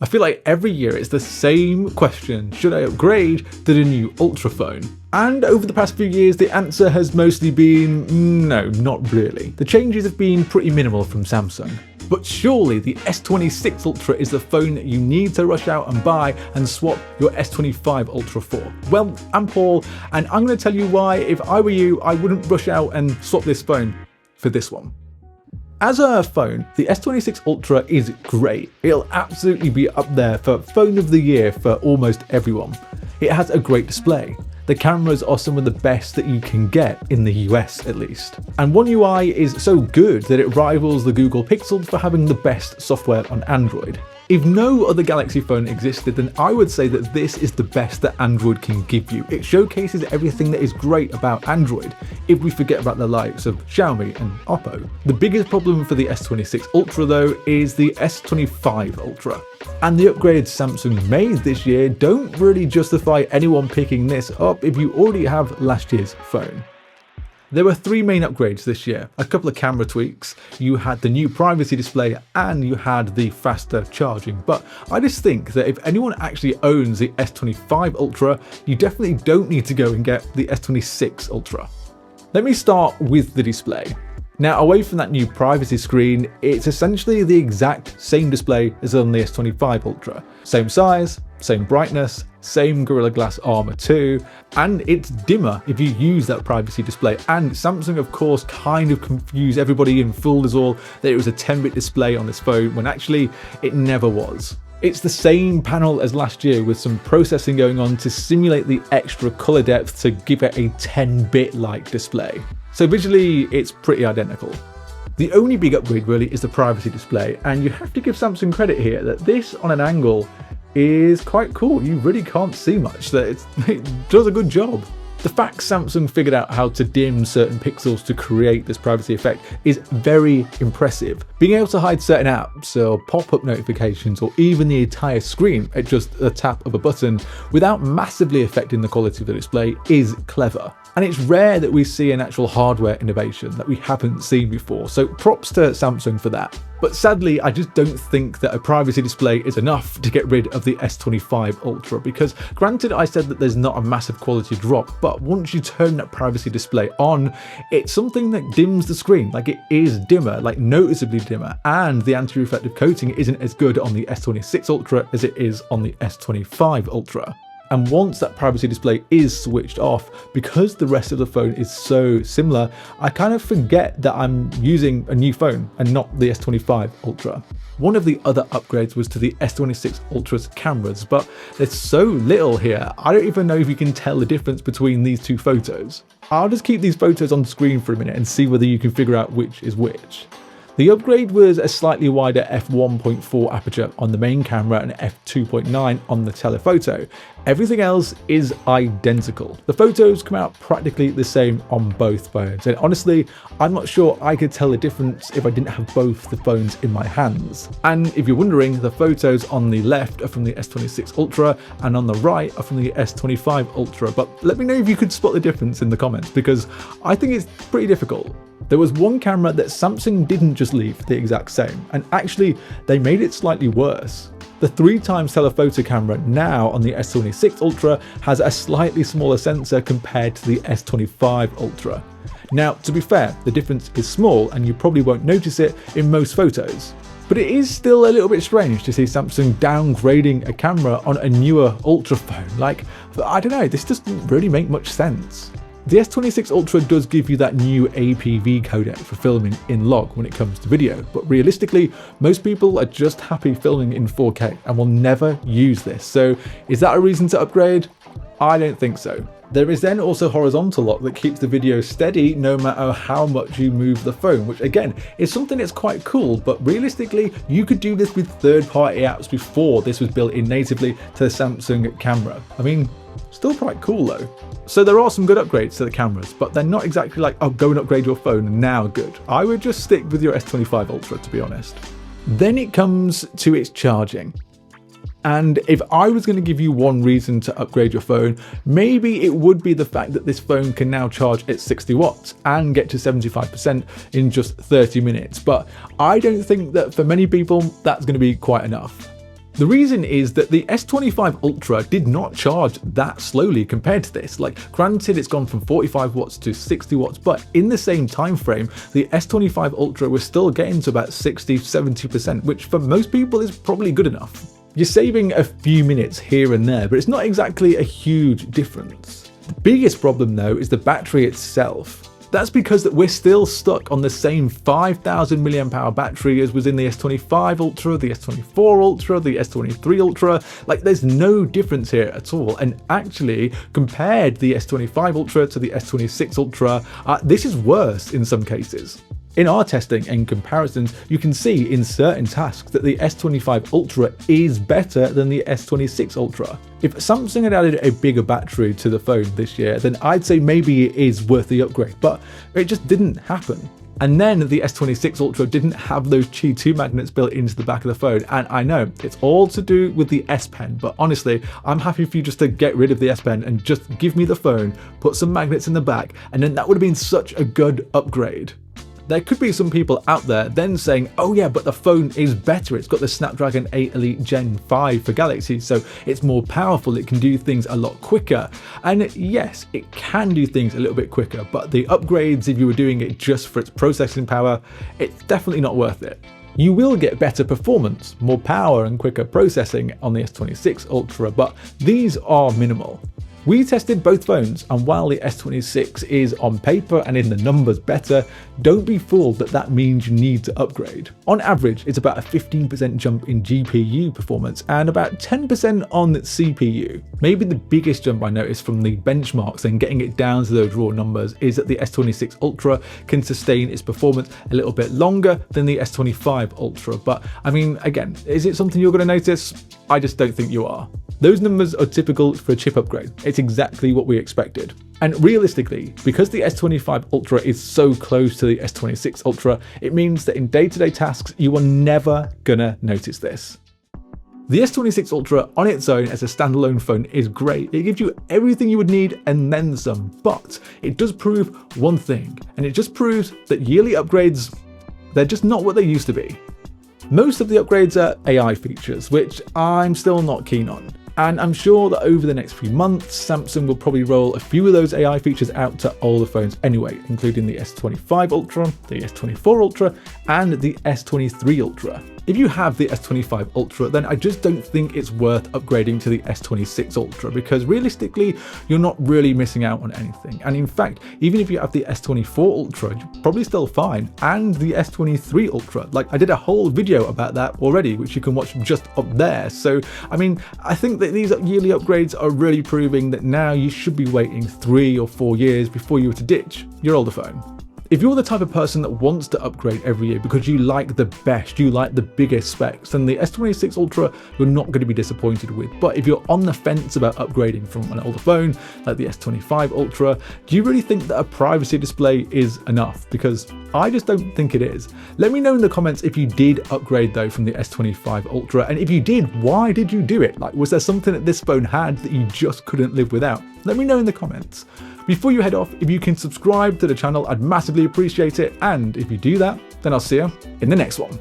I feel like every year it's the same question: should I upgrade to the new Ultra phone? And over the past few years, the answer has mostly been no, not really. The changes have been pretty minimal from Samsung. But surely the S26 Ultra is the phone that you need to rush out and buy and swap your S25 Ultra for. Well, I'm Paul, and I'm going to tell you why, if I were you, I wouldn't rush out and swap this phone for this one. As a phone, the S26 Ultra is great. It'll absolutely be up there for phone of the year for almost everyone. It has a great display. The cameras are some of the best that you can get in the US at least. And One UI is so good that it rivals the Google Pixel for having the best software on Android. If no other Galaxy phone existed, then I would say that this is the best that Android can give you. It showcases everything that is great about Android, if we forget about the likes of Xiaomi and Oppo. The biggest problem for the S26 Ultra though is the S25 Ultra. And the upgrades Samsung made this year don't really justify anyone picking this up if you already have last year's phone. There were three main upgrades this year: a couple of camera tweaks, you had the new privacy display, and you had the faster charging. But I just think that if anyone actually owns the S25 Ultra, you definitely don't need to go and get the S26 Ultra. Let me start with the display. Now, away from that new privacy screen, it's essentially the exact same display as on the S25 Ultra. Same size, same brightness, same Gorilla Glass armor too, and it's dimmer if you use that privacy display. And Samsung, of course, kind of confused everybody and fooled us all that it was a 10-bit display on this phone, when actually it never was. It's the same panel as last year with some processing going on to simulate the extra color depth to give it a 10-bit like display. So visually, it's pretty identical. The only big upgrade really is the privacy display, and you have to give Samsung credit here that this on an angle is quite cool. You really can't see much, that it does a good job. The fact Samsung figured out how to dim certain pixels to create this privacy effect is very impressive. Being able to hide certain apps or pop-up notifications or even the entire screen at just a tap of a button without massively affecting the quality of the display is clever. And it's rare that we see an actual hardware innovation that we haven't seen before, so props to Samsung for that. But sadly, I just don't think that a privacy display is enough to get rid of the S25 Ultra, because granted, I said that there's not a massive quality drop, but once you turn that privacy display on, it's something that dims the screen. Like, it is dimmer, like noticeably dimmer, and the anti-reflective coating isn't as good on the S26 Ultra as it is on the S25 Ultra. And once that privacy display is switched off, because the rest of the phone is so similar, I kind of forget that I'm using a new phone and not the S25 Ultra. One of the other upgrades was to the S26 Ultra's cameras, but there's so little here, I don't even know if you can tell the difference between these two photos. I'll just keep these photos on screen for a minute and see whether you can figure out which is which. The upgrade was a slightly wider f1.4 aperture on the main camera and f2.9 on the telephoto. Everything else is identical. The photos come out practically the same on both phones, and honestly, I'm not sure I could tell the difference if I didn't have both the phones in my hands. And if you're wondering, the photos on the left are from the S26 Ultra and on the right are from the S25 Ultra, but let me know if you could spot the difference in the comments, because I think it's pretty difficult. There was one camera that Samsung didn't just leave the exact same, and actually they made it slightly worse. The 3x telephoto camera now on the S26 Ultra has a slightly smaller sensor compared to the S25 Ultra. Now, to be fair, the difference is small and you probably won't notice it in most photos. But it is still a little bit strange to see Samsung downgrading a camera on a newer Ultra phone. Like, I don't know, this doesn't really make much sense. The S26 Ultra does give you that new APV codec for filming in log when it comes to video, but realistically, most people are just happy filming in 4K and will never use this. So is that a reason to upgrade? I don't think so. There is then also horizontal lock that keeps the video steady no matter how much you move the phone, which again is something that's quite cool, but realistically you could do this with third-party apps before this was built in natively to the Samsung camera. I mean, still quite cool though. So there are some good upgrades to the cameras, but they're not exactly like, oh, go and upgrade your phone and now good. I would just stick with your S25 Ultra, to be honest. Then it comes to its charging. And if I was going to give you one reason to upgrade your phone, maybe it would be the fact that this phone can now charge at 60 watts and get to 75% in just 30 minutes. But I don't think that for many people, that's going to be quite enough. The reason is that the S25 Ultra did not charge that slowly compared to this. Like, granted, it's gone from 45 watts to 60 watts, but in the same time frame, the S25 Ultra was still getting to about 60-70%, which for most people is probably good enough. You're saving a few minutes here and there, but it's not exactly a huge difference. The biggest problem though is the battery itself. That's because that we're still stuck on the same 5,000 mAh battery as was in the S25 Ultra, the S24 Ultra, the S23 Ultra. Like, there's no difference here at all. And actually, compared the S25 Ultra to the S26 Ultra, this is worse in some cases. In our testing and comparisons, you can see in certain tasks that the S25 Ultra is better than the S26 Ultra. If Samsung had added a bigger battery to the phone this year, then I'd say maybe it is worth the upgrade, but it just didn't happen. And then the S26 Ultra didn't have those Qi 2 magnets built into the back of the phone, and I know it's all to do with the S Pen, but honestly, I'm happy for you just to get rid of the S Pen and just give me the phone, put some magnets in the back, and then that would have been such a good upgrade. There could be some people out there then saying, oh yeah, but the phone is better. It's got the Snapdragon 8 Elite Gen 5 for Galaxy, so it's more powerful. It can do things a lot quicker. And yes, it can do things a little bit quicker, but the upgrades, if you were doing it just for its processing power, it's definitely not worth it. You will get better performance, more power and quicker processing on the S26 Ultra, but these are minimal. We tested both phones, and while the S26 is on paper and in the numbers better, don't be fooled that that means you need to upgrade. On average, it's about a 15% jump in GPU performance and about 10% on CPU. Maybe the biggest jump I noticed from the benchmarks and getting it down to those raw numbers is that the S26 Ultra can sustain its performance a little bit longer than the S25 Ultra. But I mean, again, is it something you're going to notice? I just don't think you are. Those numbers are typical for a chip upgrade. It's exactly what we expected. And realistically, because the S25 Ultra is so close to the S26 Ultra, it means that in day-to-day tasks, you are never gonna notice this. The S26 Ultra on its own as a standalone phone is great. It gives you everything you would need and then some, but it does prove one thing, and it just proves that yearly upgrades, they're just not what they used to be. Most of the upgrades are AI features, which I'm still not keen on. And I'm sure that over the next few months, Samsung will probably roll a few of those AI features out to all the phones anyway, including the S25 Ultra, the S24 Ultra, and the S23 Ultra. If you have the S25 Ultra, then I just don't think it's worth upgrading to the S26 Ultra, because realistically, you're not really missing out on anything. And in fact, even if you have the S24 Ultra, you're probably still fine. And the S23 Ultra, like, I did a whole video about that already, which you can watch just up there. So, I mean, I think that these yearly upgrades are really proving that now you should be waiting 3 or 4 years before you were to ditch your older phone. If you're the type of person that wants to upgrade every year because you like the best, you like the biggest specs, then the S26 Ultra you're not going to be disappointed with. But if you're on the fence about upgrading from an older phone like the S25 Ultra, do you really think that a privacy display is enough? Because I just don't think it is. Let me know in the comments if you did upgrade though from the S25 Ultra, and if you did, why did you do it? Like, was there something that this phone had that you just couldn't live without? Let me know in the comments. Before you head off, if you can subscribe to the channel, I'd massively appreciate it. And if you do that, then I'll see you in the next one.